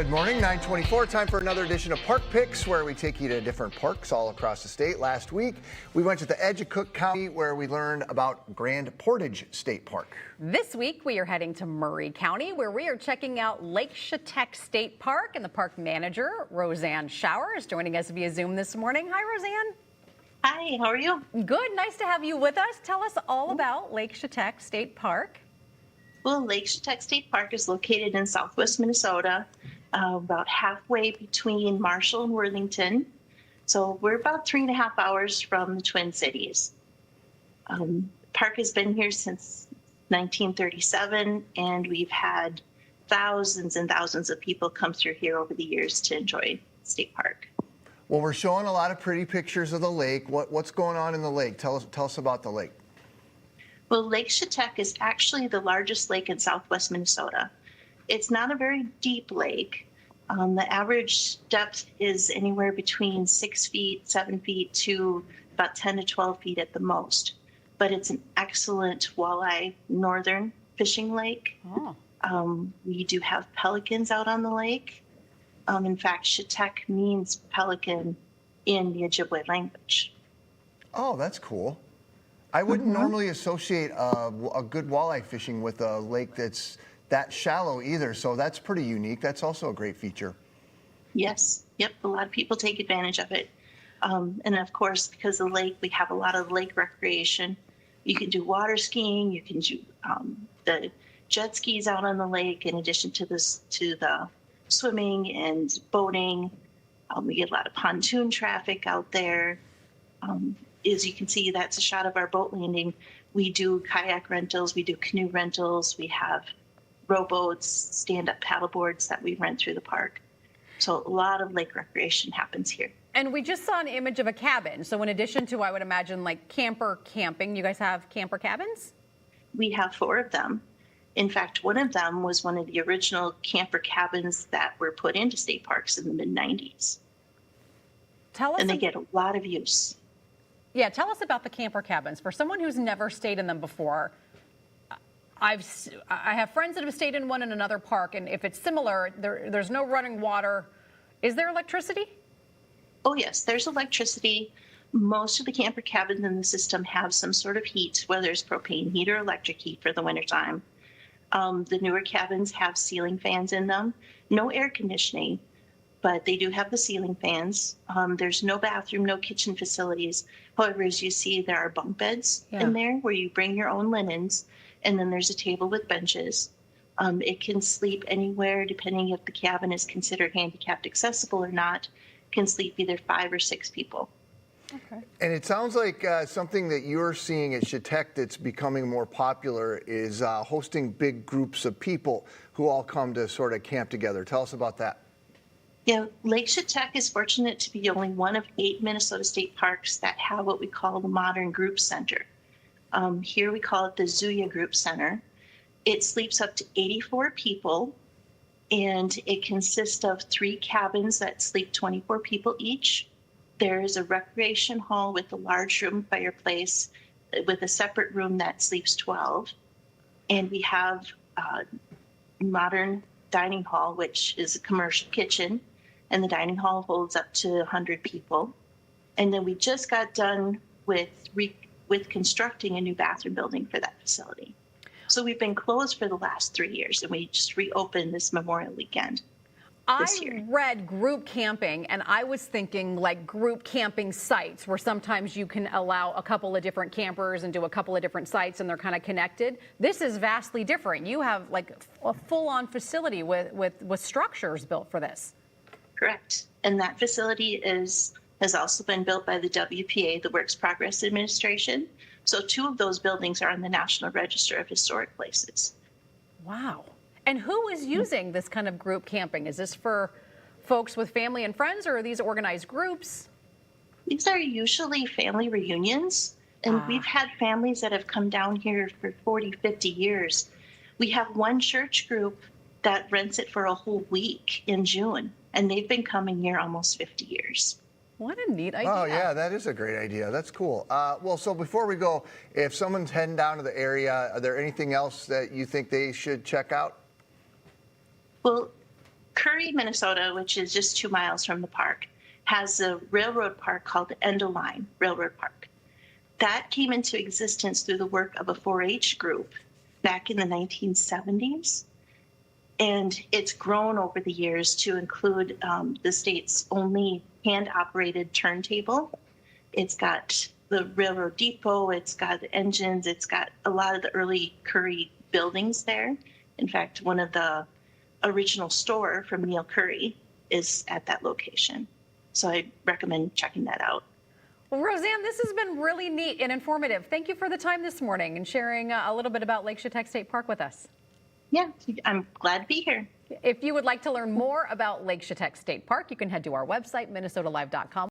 Good morning, 9:24. Time for another edition of Park Picks, where we take you to different parks all across the state. Last week, we went to the edge of Cook County, where we learned about Grand Portage State Park. This week, we are heading to Murray County, where we are checking out Lake Shetek State Park, and the park manager, Roseann Schauer, is joining us via Zoom this morning. Hi, Roseann. Hi, how are you? Good, nice to have you with us. Tell us all about Lake Shetek State Park. Well, Lake Shetek State Park is located in southwest Minnesota, about halfway between Marshall and Worthington. So we're about 3.5 hours from the Twin Cities. The park has been here since 1937, and we've had thousands and thousands of people come through here over the years to enjoy State Park. Well, we're showing a lot of pretty pictures of the lake. What's going on in the lake? Tell us about the lake. Well, Lake Shetek is actually the largest lake in southwest Minnesota. It's not a very deep lake. The average depth is anywhere between 6 feet, 7 feet to about 10 to 12 feet at the most. But it's an excellent walleye northern fishing lake. Oh. We do have pelicans out on the lake. In fact, Shetek means pelican in the Ojibwe language. Oh, that's cool. I wouldn't normally associate a good walleye fishing with a lake that's that shallow either, so that's pretty unique. That's also a great feature. Yes, yep, a lot of people take advantage of it. And of course, because of the lake, we have a lot of lake recreation. You can do water skiing, you can do the jet skis out on the lake, in addition to the swimming and boating. We get a lot of pontoon traffic out there. As you can see, that's a shot of our boat landing. We do kayak rentals, we do canoe rentals, we have rowboats, stand-up paddleboards that we rent through the park. So a lot of lake recreation happens here. And we just saw an image of a cabin. So in addition to, I would imagine, like camper camping, you guys have camper cabins? We have 4 of them. In fact, one of them was one of the original camper cabins that were put into state parks in the mid-90s. Tell us. And they get a lot of use. Yeah, tell us about the camper cabins. For someone who's never stayed in them before, I have friends that have stayed in one in another park, and if it's similar, there's no running water. Is there electricity? Oh, yes, there's electricity. Most of the camper cabins in the system have some sort of heat, whether it's propane heat or electric heat for the wintertime. The newer cabins have ceiling fans in them. No air conditioning, but they do have the ceiling fans. There's no bathroom, no kitchen facilities. However, as you see, there are bunk beds in there where you bring your own linens, and then there's a table with benches. It can sleep anywhere, depending if the cabin is considered handicapped accessible or not, can sleep either 5 or 6 people. Okay. And it sounds like something that you're seeing at Shetek that's becoming more popular is hosting big groups of people who all come to sort of camp together. Tell us about that. Yeah, Lake Shetek is fortunate to be only one of 8 Minnesota state parks that have what we call the Modern Group Center. Here we call it the Zuya Group Center. It sleeps up to 84 people, and it consists of 3 cabins that sleep 24 people each. There is a recreation hall with a large room fireplace with a separate room that sleeps 12. And we have a modern dining hall, which is a commercial kitchen, and the dining hall holds up to 100 people. And then we just got done with constructing a new bathroom building for that facility. So we've been closed for the last 3 years, and we just reopened this Memorial Weekend this year. I read group camping, and I was thinking like group camping sites where sometimes you can allow a couple of different campers and do a couple of different sites, and they're kind of connected. This is vastly different. You have like a full-on facility with structures built for this. Correct. And that facility has also been built by the WPA, the Works Progress Administration. So 2 of those buildings are on the National Register of Historic Places. Wow. And who is using this kind of group camping? Is this for folks with family and friends, or are these organized groups? These are usually family reunions, and we've had families that have come down here for 40, 50 years. We have one church group that rents it for a whole week in June, and they've been coming here almost 50 years. What a neat idea. Oh, yeah, that is a great idea. That's cool. Well, so before we go, if someone's heading down to the area, are there anything else that you think they should check out? Well, Curry, Minnesota, which is just 2 miles from the park, has a railroad park called the Endoline Railroad Park. That came into existence through the work of a 4-H group back in the 1970s. And it's grown over the years to include the state's only hand-operated turntable. It's got the railroad depot, it's got the engines, it's got a lot of the early Curry buildings there. In fact, one of the original store from Neil Curry is at that location. So I recommend checking that out. Well, Roseann, this has been really neat and informative. Thank you for the time this morning and sharing a little bit about Lake Shetek State Park with us. Yeah, I'm glad to be here. If you would like to learn more about Lake Shetek State Park, you can head to our website, minnesotalive.com.